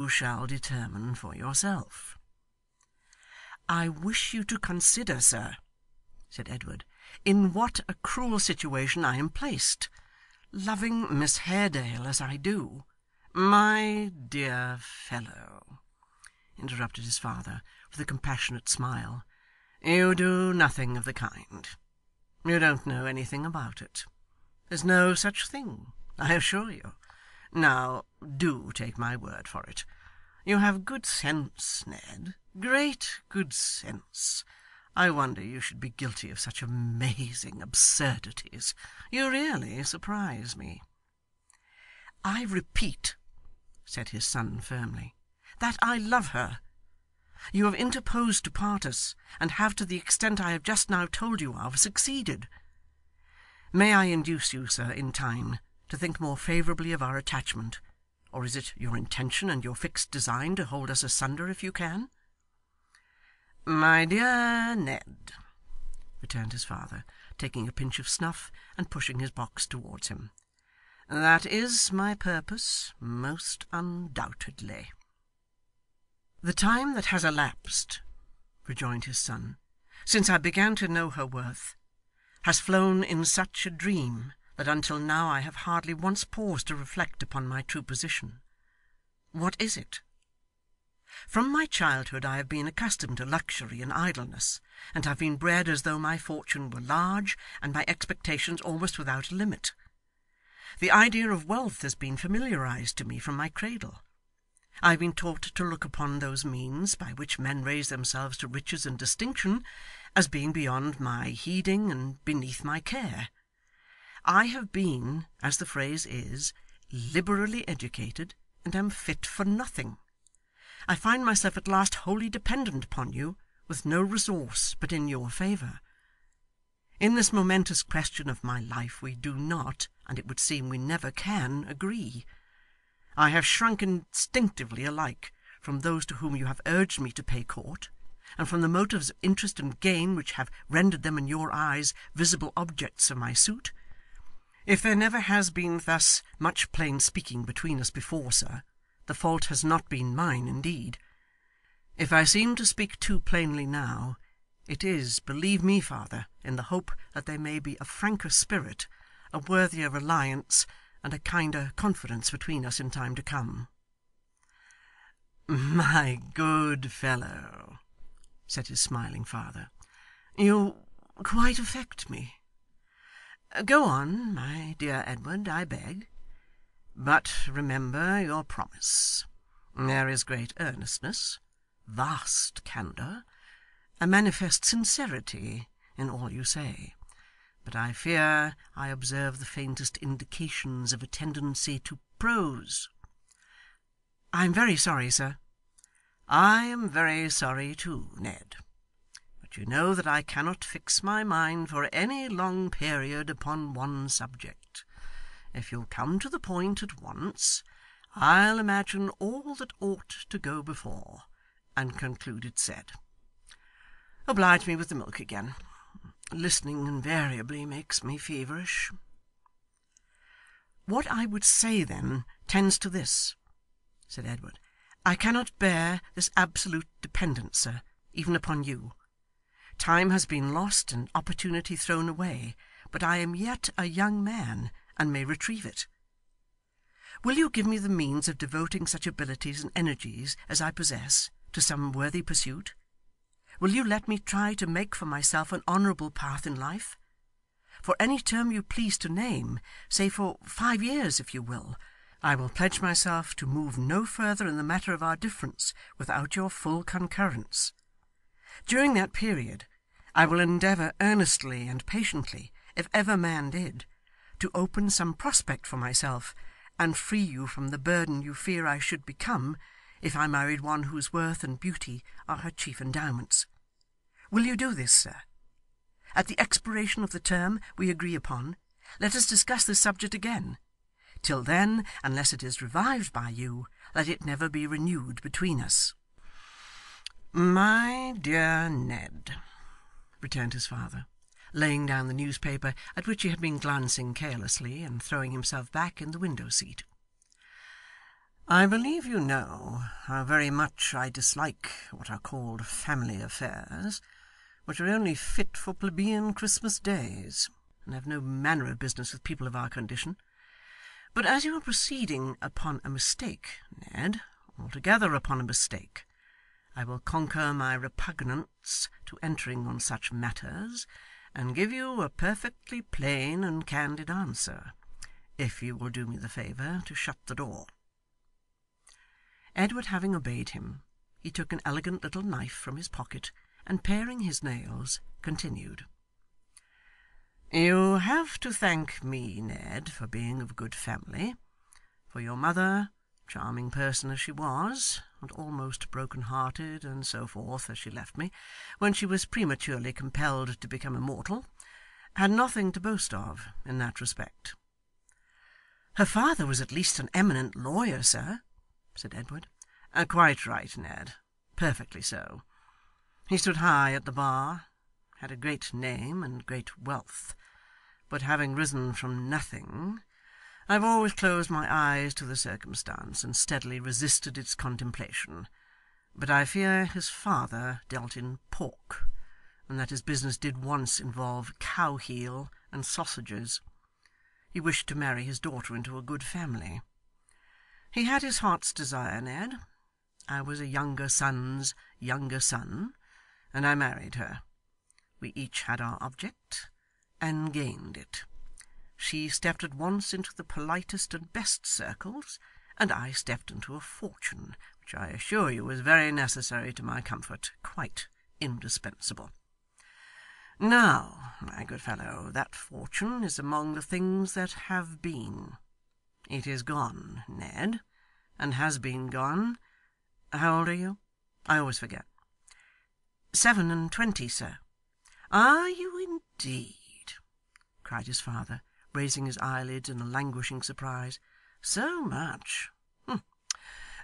shall determine for yourself. I wish you to consider, sir,' said Edward, 'in what a cruel situation I am placed. Loving Miss Haredale as I do.' 'My dear fellow,' interrupted his father, with a compassionate smile, 'you do nothing of the kind. You don't know anything about it. There's no such thing, I assure you. Now, do take my word for it. You have good sense, Ned, great good sense. I wonder you should be guilty of such amazing absurdities. You really surprise me.' 'I repeat,' said his son firmly, 'that I love her. You have interposed to part us, and have, to the extent I have just now told you of, succeeded. May I induce you, sir, in time, to think more favourably of our attachment, or is it your intention and your fixed design to hold us asunder if you can?' 'My dear Ned,' returned his father, taking a pinch of snuff, and pushing his box towards him, 'that is my purpose, most undoubtedly.' 'The time that has elapsed,' rejoined his son, 'since I began to know her worth, has flown in such a dream that until now I have hardly once paused to reflect upon my true position. What is it? From my childhood I have been accustomed to luxury and idleness, and have been bred as though my fortune were large, and my expectations almost without a limit. The idea of wealth has been familiarised to me from my cradle. I have been taught to look upon those means by which men raise themselves to riches and distinction as being beyond my heeding and beneath my care. I have been, as the phrase is, liberally educated, and am fit for nothing. I find myself at last wholly dependent upon you, with no resource but in your favour. In this momentous question of my life we do not, and it would seem we never can, agree. I have shrunk instinctively alike from those to whom you have urged me to pay court, and from the motives of interest and gain which have rendered them in your eyes visible objects of my suit. If there never has been thus much plain speaking between us before, sir, the fault has not been mine indeed. If I seem to speak too plainly now, it is, believe me, father, in the hope that there may be a franker spirit, a worthier reliance, and a kinder confidence between us in time to come.' 'My good fellow,' said his smiling father, 'you quite affect me. Go on, my dear Edward, I beg. But remember your promise. There is great earnestness, vast candour, a manifest sincerity in all you say, but I fear I observe the faintest indications of a tendency to prose.' 'I am very sorry, sir.' 'I am very sorry too, Ned. But you know that I cannot fix my mind for any long period upon one subject. If you'll come to the point at once, I'll imagine all that ought to go before, and conclude it said. Oblige me with the milk again. Listening invariably makes me feverish.' 'What I would say then tends to this,' said Edward. 'I cannot bear this absolute dependence, sir, even upon you. Time has been lost and opportunity thrown away, but I am yet a young man, and may retrieve it. Will you give me the means of devoting such abilities and energies as I possess to some worthy pursuit? Will you let me try to make for myself an honourable path in life? For any term you please to name, say for 5 years if you will, I will pledge myself to move no further in the matter of our difference without your full concurrence. During that period, I will endeavour earnestly and patiently, if ever man did, to open some prospect for myself, and free you from the burden you fear I should become, if I married one whose worth and beauty are her chief endowments. Will you do this, sir? At the expiration of the term we agree upon, let us discuss this subject again. Till then, unless it is revived by you, let it never be renewed between us.' 'My dear Ned,' returned his father, laying down the newspaper at which he had been glancing carelessly, and throwing himself back in the window seat, I believe you know how very much I dislike what are called family affairs, which are only fit for plebeian Christmas days, and have no manner of business with people of our condition. But as you are proceeding upon a mistake, Ned, altogether upon a mistake, I will conquer my repugnance to entering on such matters, and give you a perfectly plain and candid answer, if you will do me the favour to shut the door. Edward having obeyed him, he took an elegant little knife from his pocket, and paring his nails, continued. You have to thank me, Ned, for being of good family, for your mother, charming person as she was, and almost broken-hearted and so forth as she left me, when she was prematurely compelled to become immortal, had nothing to boast of in that respect. Her father was at least an eminent lawyer, sir, said Edward. Quite right, Ned. Perfectly so. He stood high at the bar, had a great name and great wealth, but having risen from nothing, I have always closed my eyes to the circumstance, and steadily resisted its contemplation. But I fear his father dealt in pork, and that his business did once involve cow heel and sausages. He wished to marry his daughter into a good family. He had his heart's desire, Ned. I was a younger son's younger son, and I married her. We each had our object, and gained it. She stepped at once into the politest and best circles, and I stepped into a fortune, which I assure you was very necessary to my comfort, quite indispensable. Now, my good fellow, that fortune is among the things that have been. It is gone, Ned, and has been gone. How old are you? I always forget. 27, sir. Are you indeed? Cried his father, raising his eyelids in a languishing surprise. So much?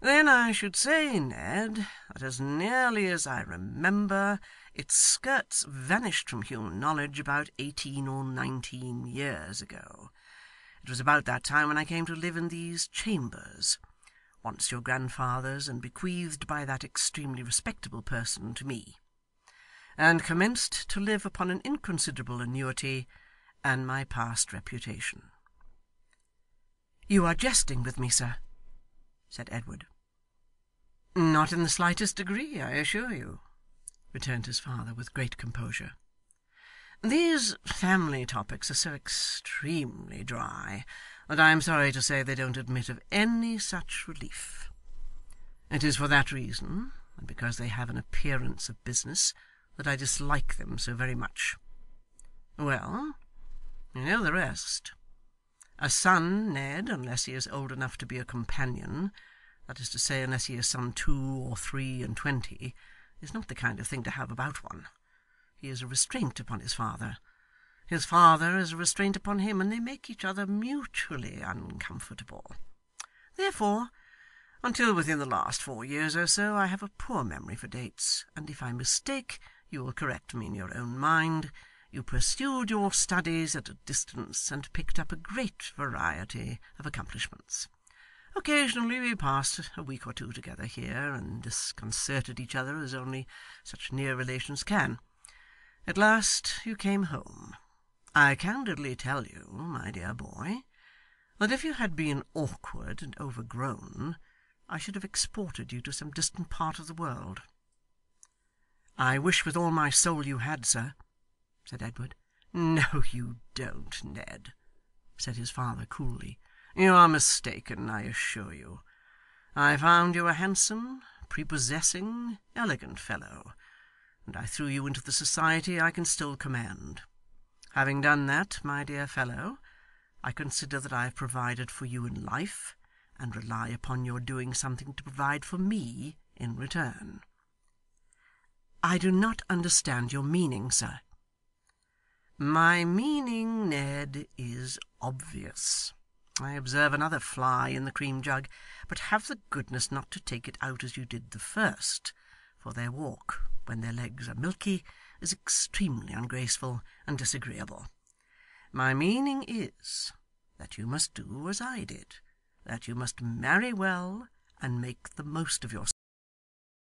Then I should say, Ned, that as nearly as I remember, its skirts vanished from human knowledge about 18 or 19 years ago. It was about that time when I came to live in these chambers, once your grandfather's, and bequeathed by that extremely respectable person to me, and commenced to live upon an inconsiderable annuity and my past reputation. You are jesting with me, sir, said Edward. Not in the slightest degree, I assure you, returned his father with great composure. These family topics are so extremely dry, that I am sorry to say they don't admit of any such relief. It is for that reason, and because they have an appearance of business, that I dislike them so very much. Well, you know the rest. A son, Ned, unless he is old enough to be a companion, that is to say, unless he is some 2 or 23, is not the kind of thing to have about one. He is a restraint upon his father. His father is a restraint upon him, and they make each other mutually uncomfortable. Therefore, until within the last 4 years or so, I have a poor memory for dates, and if I mistake, you will correct me in your own mind. You pursued your studies at a distance, and picked up a great variety of accomplishments. Occasionally we passed a week or 2 together here, and disconcerted each other as only such near relations can. At last you came home. I candidly tell you, my dear boy, that if you had been awkward and overgrown, I should have exported you to some distant part of the world. I wish with all my soul you had, sir, said Edward. No, you don't, Ned, said his father coolly. You are mistaken, I assure you. I found you a handsome, prepossessing, elegant fellow, and I threw you into the society I can still command. Having done that, my dear fellow, I consider that I have provided for you in life, and rely upon your doing something to provide for me in return. I do not understand your meaning, sir. My meaning, Ned, is obvious. I observe another fly in the cream jug, but have the goodness not to take it out as you did the first, for their walk, when their legs are milky, is extremely ungraceful and disagreeable. My meaning is, that you must do as I did, that you must marry well, and make the most of yourself.